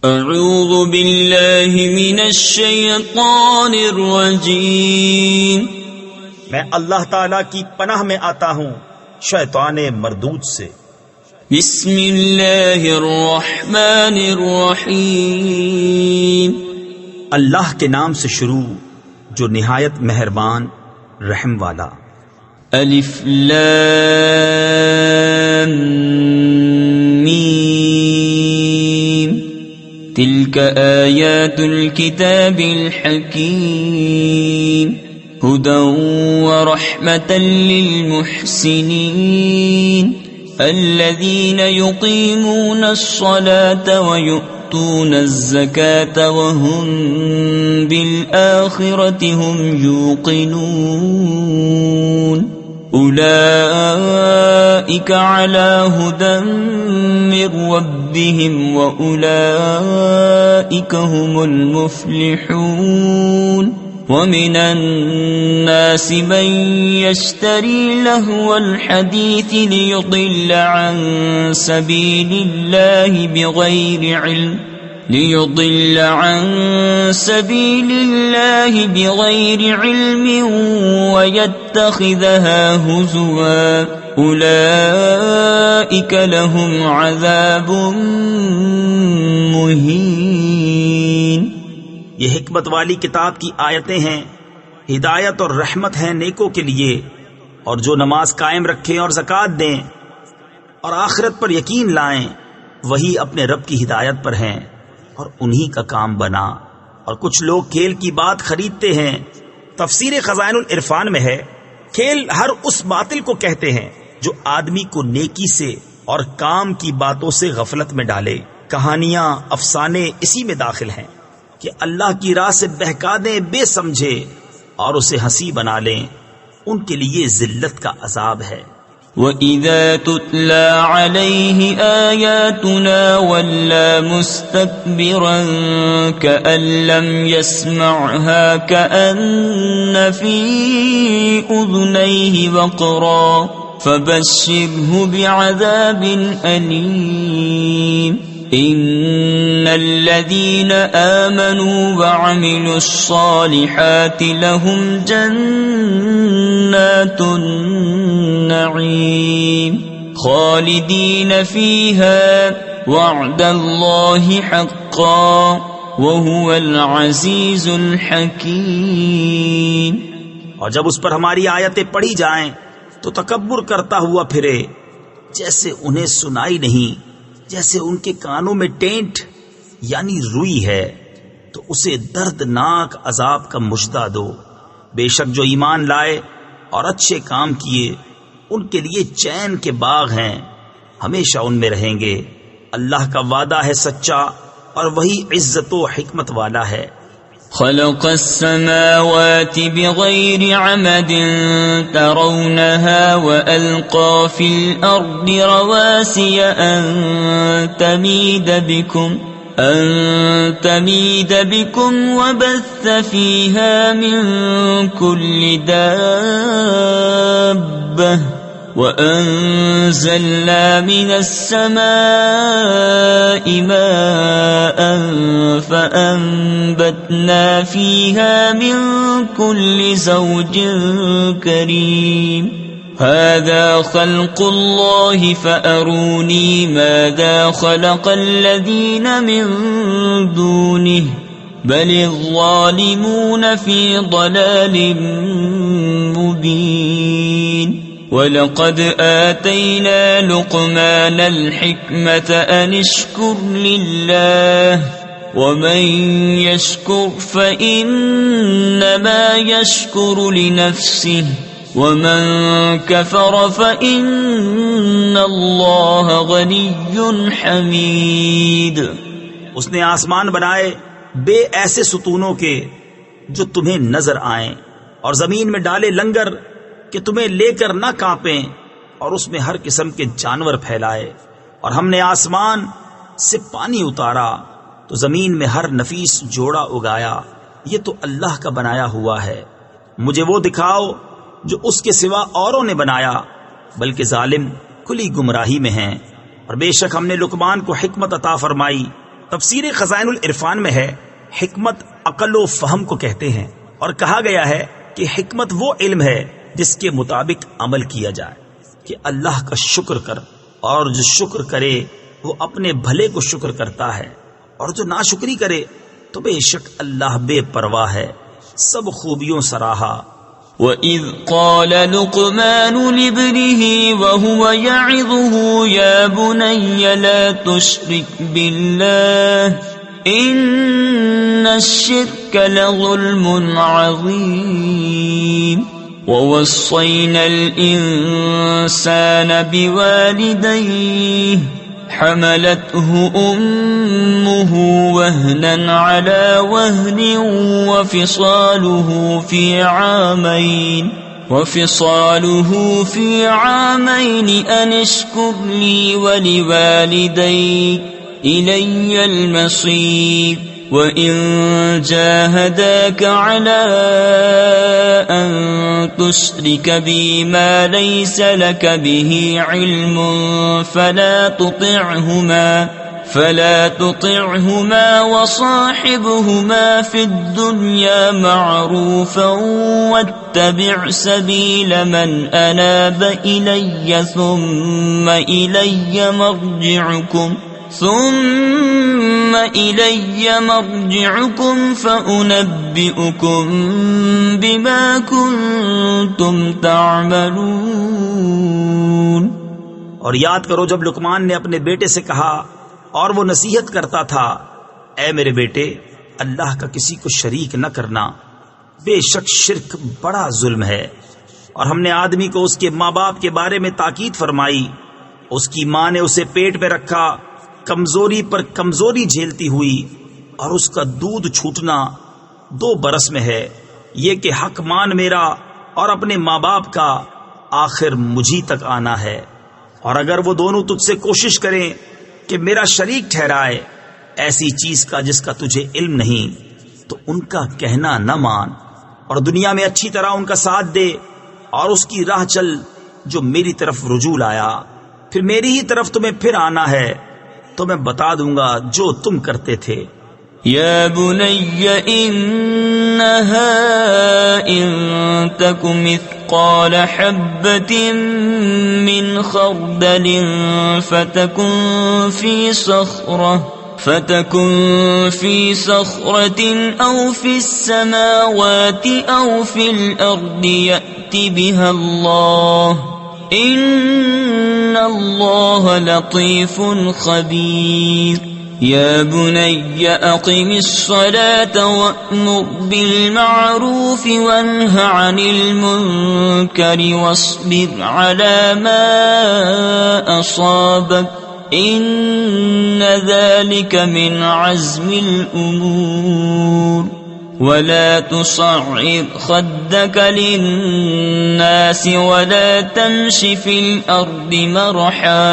اعوذ باللہ من الشیطان الرجیم، میں اللہ تعالی کی پناہ میں آتا ہوں شیطان مردود سے۔ بسم اللہ الرحمن الرحیم، اللہ کے نام سے شروع جو نہایت مہربان رحم والا۔ الف لام میم، تلک آیات الكتاب الحکیم، ہدی ورحمة للمحسنین الذین یقیمون الصلاة ویؤتون الزکاة وهم بالآخرة هم یوقنون اولئک علی ہدی من ربهم واولئک هم المفلحون ومن الناس من يشتري لهو الحديث ليضل عن سبيل الله بغير علم ويتخذها هزوا أولئك لهم عذاب مهين۔ یہ حکمت والی کتاب کی آیتیں ہیں، ہدایت اور رحمت ہیں نیکوں کے لیے، اور جو نماز قائم رکھیں اور زکوٰۃ دیں اور آخرت پر یقین لائیں وہی اپنے رب کی ہدایت پر ہیں اور انہی کا کام بنا۔ اور کچھ لوگ کھیل کی بات خریدتے ہیں۔ تفسیر خزائن العرفان میں ہے، کھیل ہر اس باطل کو کہتے ہیں جو آدمی کو نیکی سے اور کام کی باتوں سے غفلت میں ڈالے۔ کہانیاں، افسانے اسی میں داخل ہیں کہ اللہ کی راہ سے بہکا دیں بے سمجھے اور اسے ہنسی بنا لیں، ان کے لیے ذلت کا عذاب ہے۔ وَإِذَا تُتْلَى عَلَيْهِ آيَاتُنَا وَلَّى مُسْتَكْبِرًا كَأَن لَّمْ يَسْمَعْهَا كَأَنَّ فِي أُذُنَيْهِ وَقْرًا فَبَشِّرْهُ بِعَذَابٍ أَلِيمٍ۔ ان الذين آمنوا وعملوا الصالحات لهم جنات النعيم خالدين فيها وعد الله حقا وهو العزيز الحكيم۔ اور جب اس پر ہماری آیتیں پڑھی جائیں تو تکبر کرتا ہوا پھرے، جیسے انہیں سنائی نہیں، جیسے ان کے کانوں میں ٹینٹ یعنی روئی ہے، تو اسے دردناک عذاب کا مژدہ دو۔ بے شک جو ایمان لائے اور اچھے کام کیے ان کے لیے چین کے باغ ہیں، ہمیشہ ان میں رہیں گے۔ اللہ کا وعدہ ہے سچا اور وہی عزت و حکمت والا ہے۔ خلق السماوات بغير عمد ترونها وألقى في الأرض رواسي أن تميد بكم وبث فيها من كل دابة وأنزلنا من السماء ماء فأنبتنا فيها من كل زوج كريم هذا خلق الله فأروني ماذا خلق الذين من دونه بل الظالمون في ضلال مبين۔ وَلَقَدْ آتَيْنَا لُقْمَانَ الْحِكْمَةَ أَنِ اشْكُرْ لِلَّهِ وَمَنْ يَشْكُرْ فَإِنَّمَا يَشْكُرُ لِنَفْسِهِ وَمَنْ كَفَرَ فَإِنَّ اللَّهَ غَنِيٌّ حَمِيدٌ۔ اس نے آسمان بنائے بے ایسے ستونوں کے جو تمہیں نظر آئیں، اور زمین میں ڈالے لنگر کہ تمہیں لے کر نہ کانپیں، اور اس میں ہر قسم کے جانور پھیلائے، اور ہم نے آسمان سے پانی اتارا تو زمین میں ہر نفیس جوڑا اگایا۔ یہ تو اللہ کا بنایا ہوا ہے، مجھے وہ دکھاؤ جو اس کے سوا اوروں نے بنایا، بلکہ ظالم کھلی گمراہی میں ہیں۔ اور بے شک ہم نے لقمان کو حکمت عطا فرمائی، تفسیر خزائن العرفان میں ہے حکمت عقل و فہم کو کہتے ہیں، اور کہا گیا ہے کہ حکمت وہ علم ہے جس کے مطابق عمل کیا جائے کہ اللہ کا شکر کر، اور جو شکر کرے وہ اپنے بھلے کو شکر کرتا ہے، اور جو ناشکری کرے تو بے شک اللہ بے پرواہ ہے، سب خوبیوں سراہا۔ وَإِذْ قَالَ لُقْمَانُ لِابْنِهِ وَهُوَ يَعِظُهُ يَا بُنَيَّ لَا تُشْرِكْ بِاللَّهِ إِنَّ الشِّرْكَ لَظُلْمٌ عَظِيمٌ وَوَصَّيْنَا الْإِنسَانَ بِوَالِدَيْهِ حملته أمه وهنا على وهن وفصاله في عامين أن اشكر لي ولوالديك إلي المصير وإن جاهداك على أن تشرك بي ما ليس لك به علم فلا تطعهما وصاحبهما في الدنيا معروفا واتبع سبيل من أناب إلي ثم إلي مرجعكم فأنبئكم بما كنتم تعملون۔ اور یاد کرو جب لقمان نے اپنے بیٹے سے کہا اور وہ نصیحت کرتا تھا، اے میرے بیٹے اللہ کا کسی کو شریک نہ کرنا، بے شک شرک بڑا ظلم ہے۔ اور ہم نے آدمی کو اس کے ماں باپ کے بارے میں تاکید فرمائی، اس کی ماں نے اسے پیٹ میں رکھا، کمزوری پر کمزوری جھیلتی ہوئی، اور اس کا دودھ چھوٹنا 2 برس میں ہے، یہ کہ حق مان میرا اور اپنے ماں باپ کا، آخر مجھی تک آنا ہے۔ اور اگر وہ دونوں تجھ سے کوشش کریں کہ میرا شریک ٹھہرائے ایسی چیز کا جس کا تجھے علم نہیں، تو ان کا کہنا نہ مان، اور دنیا میں اچھی طرح ان کا ساتھ دے، اور اس کی راہ چل جو میری طرف رجوع لایا، پھر میری ہی طرف تمہیں پھر آنا ہے تو میں بتا دوں گا جو تم کرتے تھے۔ یا بنی انہا ان تک مثقال حبۃ من خردل فتكن في صخرة أو في السماوات أو في الأرض يأت بها الله إن الله لطيف خبير يا بني أقم الصلاة وأمر بالمعروف وانه عن المنكر واصبر على ما أصابك إن ذلك من عزم الأمور ولا تصعر خدك للناس ولا تمش في الأرض مرحا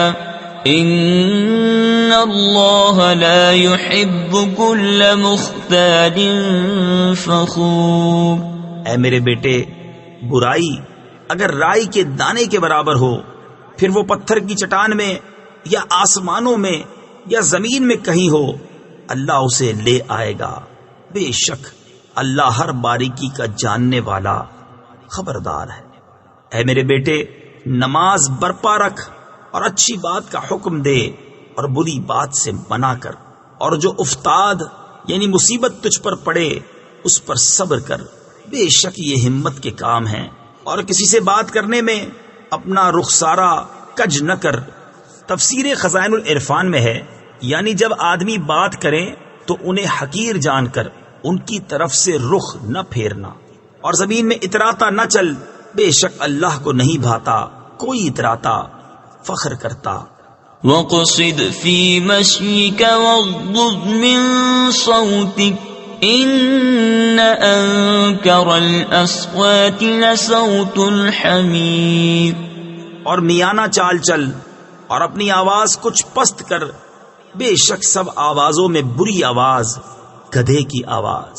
إن الله لا يحب كل مختال فخور۔ اے میرے بیٹے، برائی اگر رائی کے دانے کے برابر ہو، پھر وہ پتھر کی چٹان میں یا آسمانوں میں یا زمین میں کہیں ہو، اللہ اسے لے آئے گا، بے شک اللہ ہر باریکی کا جاننے والا خبردار ہے۔ اے میرے بیٹے، نماز برپا رکھ اور اچھی بات کا حکم دے اور بری بات سے منع کر، اور جو افتاد یعنی مصیبت تجھ پر پڑے اس پر صبر کر، بے شک یہ ہمت کے کام ہیں۔ اور کسی سے بات کرنے میں اپنا رخسارہ کج نہ کر۔ تفسیر خزائن العرفان میں ہے یعنی جب آدمی بات کریں تو انہیں حقیر جان کر ان کی طرف سے رخ نہ پھیرنا، اور زمین میں اتراتا نہ چل، بے شک اللہ کو نہیں بھاتا کوئی اتراتا فخر کرتا۔ وَقْصِدْ فِي مَشْيِكَ وَاغْضُضْ مِنْ صَوْتِكَ إِنَّ أَنْكَرَ الْأَصْوَاتِ لَصَوْتُ الْحَمِيرِ۔ اور میانہ چال چل اور اپنی آواز کچھ پست کر، بے شک سب آوازوں میں بری آواز گدھے کی آواز۔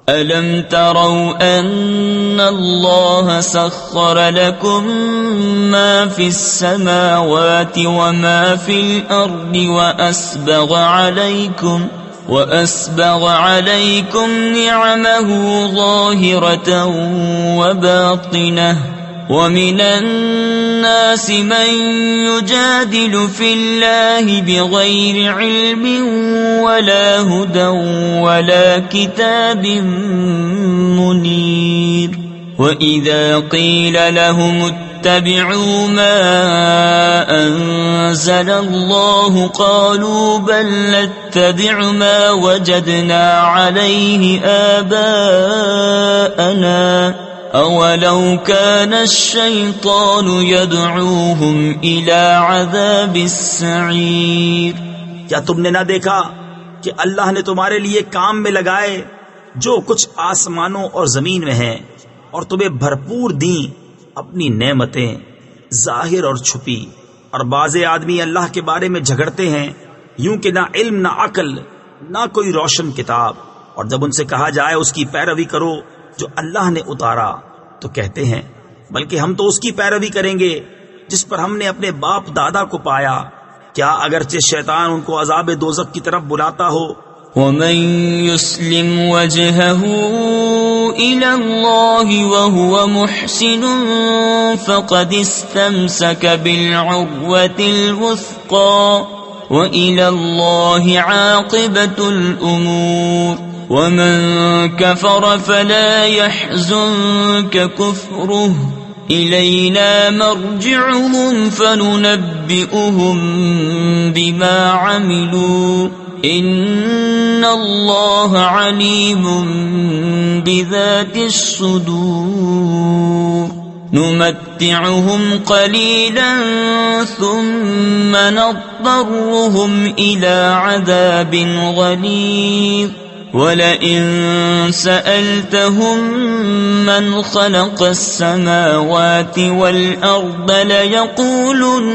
ألم تروا أن الله سخر لكم ما في السماوات وما في الأرض وأسبغ عليكم نعمه ظاهرة وباطنة ومن الناس من يجادل في الله بغير علم ولا هدى ولا كتاب منير وإذا قيل لهم اتبعوا ما أنزل الله قالوا بل نتبع ما وجدنا عليه آباءنا أولو كان الشيطان يدعوهم إلى عذاب السعير. کیا تم نے نہ دیکھا کہ اللہ نے تمہارے لیے کام میں لگائے جو کچھ آسمانوں اور زمین میں ہیں اور تمہیں بھرپور دیں اپنی نعمتیں ظاہر اور چھپی، اور بعض آدمی اللہ کے بارے میں جھگڑتے ہیں یوں کہ نہ علم نہ عقل نہ کوئی روشن کتاب، اور جب ان سے کہا جائے اس کی پیروی کرو جو اللہ نے اتارا تو کہتے ہیں بلکہ ہم تو اس کی پیروی کریں گے جس پر ہم نے اپنے باپ دادا کو پایا، کیا اگرچہ شیطان ان کو عذاب دوزخ کی طرف بلاتا ہو. ومن يسلم وجهه إلى الله وهو محسن فقد استمسك بالعروة الوثقى وإلى الله عاقبة الأمور. ومن كفر فلا يحزنك كفره إلينا مرجعهم فننبئهم بما عملوا إن الله عليم بذات الصدور. نمتعهم قليلا ثم نضطرهم إلى عذاب غليظ ولئن سألتهم من خلق السماوات والأرض ليقولن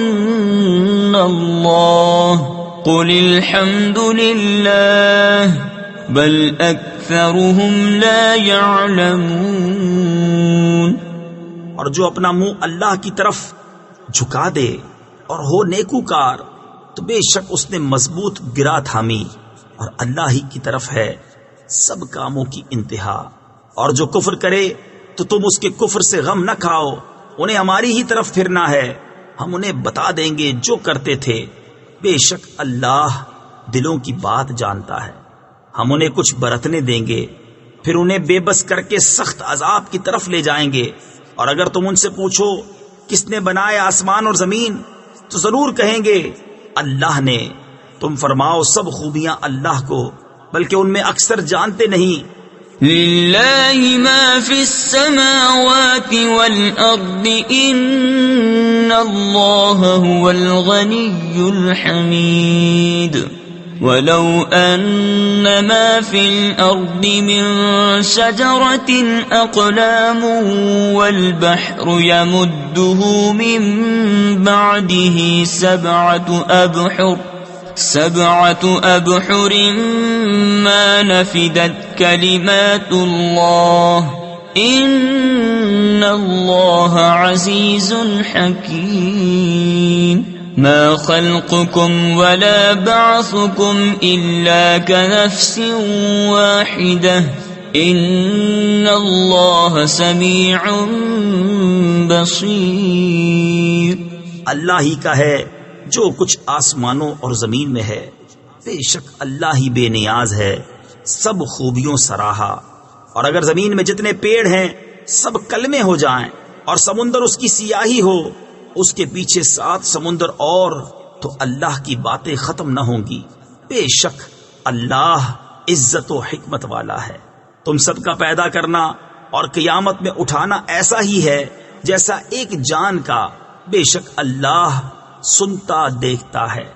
الله قل الحمد لله بل أكثرهم لا يعلمون. اور جو اپنا منہ اللہ کی طرف جھکا دے اور ہو نیکوکار تو بے شک اس نے مضبوط گرا تھامی، اور اللہ ہی کی طرف ہے سب کاموں کی انتہا. اور جو کفر کرے تو تم اس کے کفر سے غم نہ کھاؤ، انہیں ہماری ہی طرف پھرنا ہے، ہم انہیں بتا دیں گے جو کرتے تھے، بے شک اللہ دلوں کی بات جانتا ہے. ہم انہیں کچھ برتنے دیں گے پھر انہیں بے بس کر کے سخت عذاب کی طرف لے جائیں گے. اور اگر تم ان سے پوچھو کس نے بنائے آسمان اور زمین تو ضرور کہیں گے اللہ نے. تم فرماؤ سب خوبیاں اللہ کو، بلکہ ان میں اکثر جانتے نہیں. للہ ما فی السماوات والارض ان اللہ هو الغنی الحمید. ولو ان ما في الارض من شجرة اقلام والبحر يمده من بعده سبعة أبحر ما نفدت كلمات الله إن الله عزيز حكيم. ما خلقكم ولا بعثكم إلا كنفس واحدة إن الله سميع بصير. اللہ ہی کا ہے جو کچھ آسمانوں اور زمین میں ہے، بے شک اللہ ہی بے نیاز ہے، سب خوبیوں سراہا. اور اگر زمین میں جتنے پیڑ ہیں سب کلمے ہو جائیں اور سمندر اس کی سیاہی ہو، اس کے پیچھے 7 سمندر اور، تو اللہ کی باتیں ختم نہ ہوں گی. بے شک اللہ عزت و حکمت والا ہے. تم سب کا پیدا کرنا اور قیامت میں اٹھانا ایسا ہی ہے جیسا ایک جان کا، بے شک اللہ سنتا دیکھتا ہے.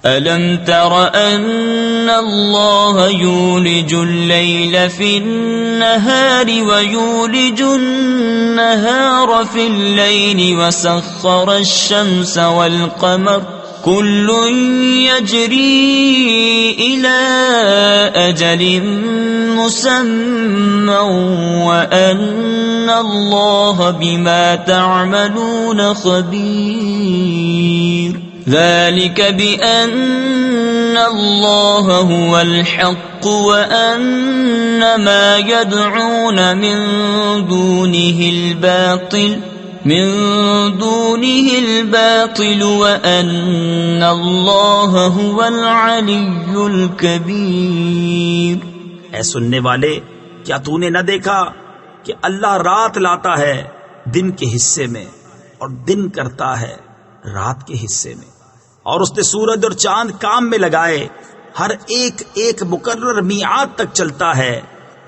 ألم تر أن الله يولج الليل في النهار ويولج النهار في الليل وسخر الشمس والقمر كل يجري إلى أجل مسمى وأن الله بما تعملون خبير ذلك بأن الله هو الحق وأن ما يدعون من دونه الباطل وأن الله هو العلي الكبير۔ اے سننے والے، کیا تو نے نہ دیکھا کہ اللہ رات لاتا ہے دن کے حصے میں اور دن کرتا ہے رات کے حصے میں، اور اس نے سورج اور چاند کام میں لگائے، ہر ایک ایک مقرر میعاد تک چلتا ہے،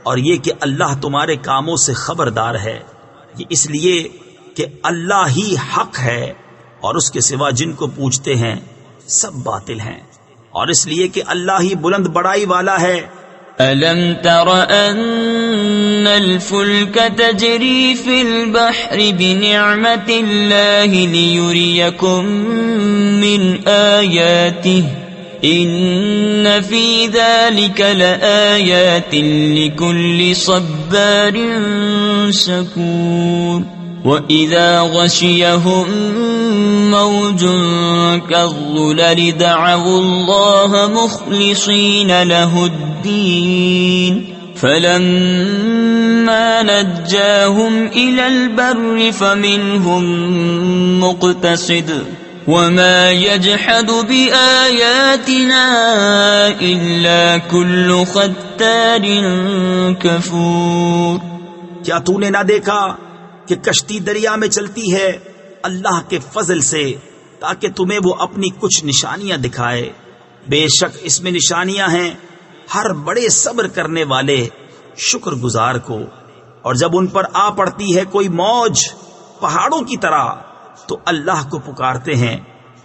اور یہ کہ اللہ تمہارے کاموں سے خبردار ہے۔ یہ اس لیے کہ اللہ ہی حق ہے اور اس کے سوا جن کو پوجتے ہیں سب باطل ہیں، اور اس لیے کہ اللہ ہی بلند بڑائی والا ہے۔ أَلَمْ تَرَ أَنَّ الْفُلْكَ تَجْرِي فِي الْبَحْرِ بِنِعْمَةِ اللَّهِ لِيُرِيَكُم مِّنْ آيَاتِهِ إِنَّ فِي ذَلِكَ لَآيَاتٍ لِكُلِّ صَبَّارٍ شَكُورٍ وَإِذَا غَشِيَهُم مَّوْجٌ كَالظُّلَلِ دَعَوُا اللَّهَ مُخْلِصِينَ لَهُ الدِّينَ فَلَمَّا نَجَّاهُمْ إِلَى الْبَرِّ فَمِنْهُم مُّقْتَصِدٌ وَمَا يَجْحَدُ بِآيَاتِنَا إِلَّا كُلُّ خَتَّارٍ كَفُورٍ۔ کیا تو نے نہ دیکھا کہ کشتی دریا میں چلتی ہے اللہ کے فضل سے تاکہ تمہیں وہ اپنی کچھ نشانیاں دکھائے؟ بے شک اس میں نشانیاں ہیں ہر بڑے صبر کرنے والے شکر گزار کو، اور جب ان پر آ پڑتی ہے کوئی موج پہاڑوں کی طرح تو اللہ کو پکارتے ہیں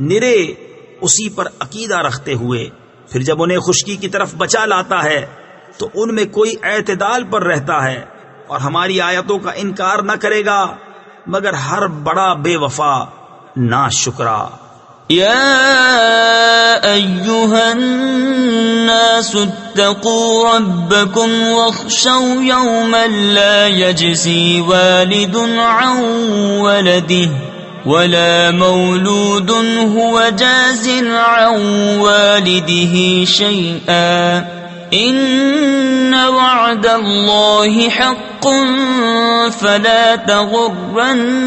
نرے اسی پر عقیدہ رکھتے ہوئے، پھر جب انہیں خشکی کی طرف بچا لاتا ہے تو ان میں کوئی اعتدال پر رہتا ہے اور ہماری آیتوں کا انکار نہ کرے گا مگر ہر بڑا بے وفا ناشکرا۔ یا ایھا الناس اتقوا ربکم واخشوا یوما لا یجزی والد عن ولده ولا مولود هو جاز عن والده شيئا إن وعد الله حق فلا تغرنكم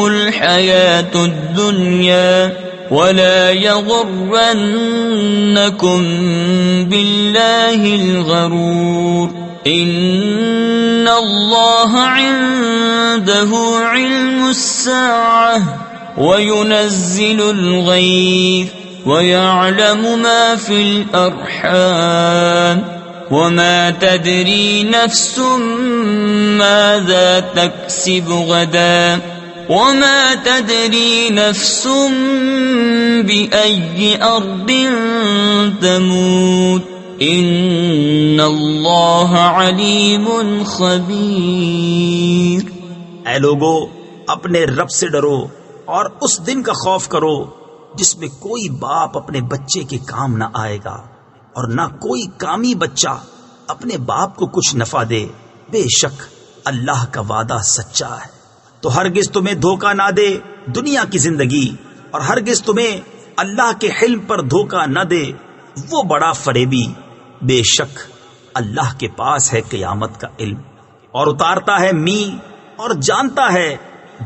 الحياة الدنيا ولا يغرنكم بالله الغرور إن الله عنده علم الساعة وينزل الغيث وَيَعْلَمُ مَا فِي الْأَرْحَامِ وَمَا تَدْرِي نَفْسٌ مَاذَا تَكْسِبُ غَدًا وَمَا تَدْرِي نَفْسٌ بِأَيِّ أَرْضٍ تَمُوتُ إِنَّ اللَّهَ عَلِيمٌ خَبِيرٌ۔ اے لوگو، اپنے رب سے ڈرو اور اس دن کا خوف کرو جس میں کوئی باپ اپنے بچے کے کام نہ آئے گا اور نہ کوئی کامی بچہ اپنے باپ کو کچھ نفع دے۔ بے شک اللہ کا وعدہ سچا ہے، تو ہرگز تمہیں دھوکہ نہ دے دنیا کی زندگی، اور ہرگز تمہیں اللہ کے حلم پر دھوکہ نہ دے وہ بڑا فریبی۔ بے شک اللہ کے پاس ہے قیامت کا علم، اور اتارتا ہے می اور جانتا ہے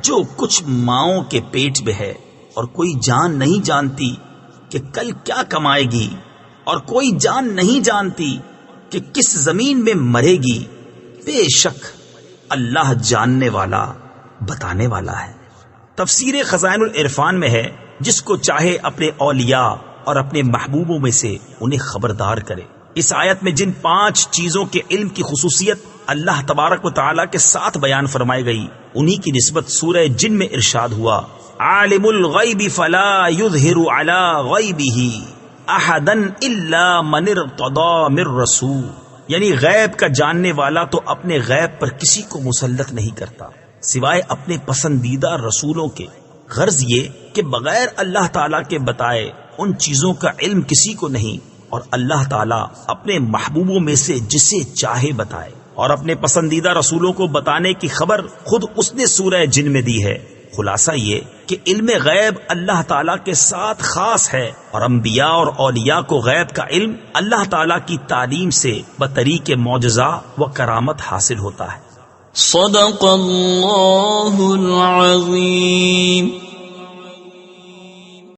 جو کچھ ماؤں کے پیٹ میں ہے، اور کوئی جان نہیں جانتی کہ کل کیا کمائے گی، اور کوئی جان نہیں جانتی کہ کس زمین میں مرے گی۔ بے شک اللہ جاننے والا بتانے والا ہے۔ تفسیر خزائن العرفان میں ہے جس کو چاہے اپنے اولیاء اور اپنے محبوبوں میں سے انہیں خبردار کرے۔ اس آیت میں جن 5 چیزوں کے علم کی خصوصیت اللہ تبارک و تعالیٰ کے ساتھ بیان فرمائی گئی انہی کی نسبت سورہ جن میں ارشاد ہوا عالم الغیب فلا یظہر علی غیبہ احدا الا من ارتضی من رسول، یعنی غیب کا جاننے والا تو اپنے غیب پر کسی کو مسلط نہیں کرتا سوائے اپنے پسندیدہ رسولوں کے۔ غرض یہ کہ بغیر اللہ تعالیٰ کے بتائے ان چیزوں کا علم کسی کو نہیں، اور اللہ تعالیٰ اپنے محبوبوں میں سے جسے چاہے بتائے، اور اپنے پسندیدہ رسولوں کو بتانے کی خبر خود اس نے سورہ جن میں دی ہے۔ خلاصہ یہ کہ علم غیب اللہ تعالیٰ کے ساتھ خاص ہے، اور انبیاء اور اولیاء کو غیب کا علم اللہ تعالیٰ کی تعلیم سے بطریق معجزہ و کرامت حاصل ہوتا ہے۔ صدق اللہ العظیم۔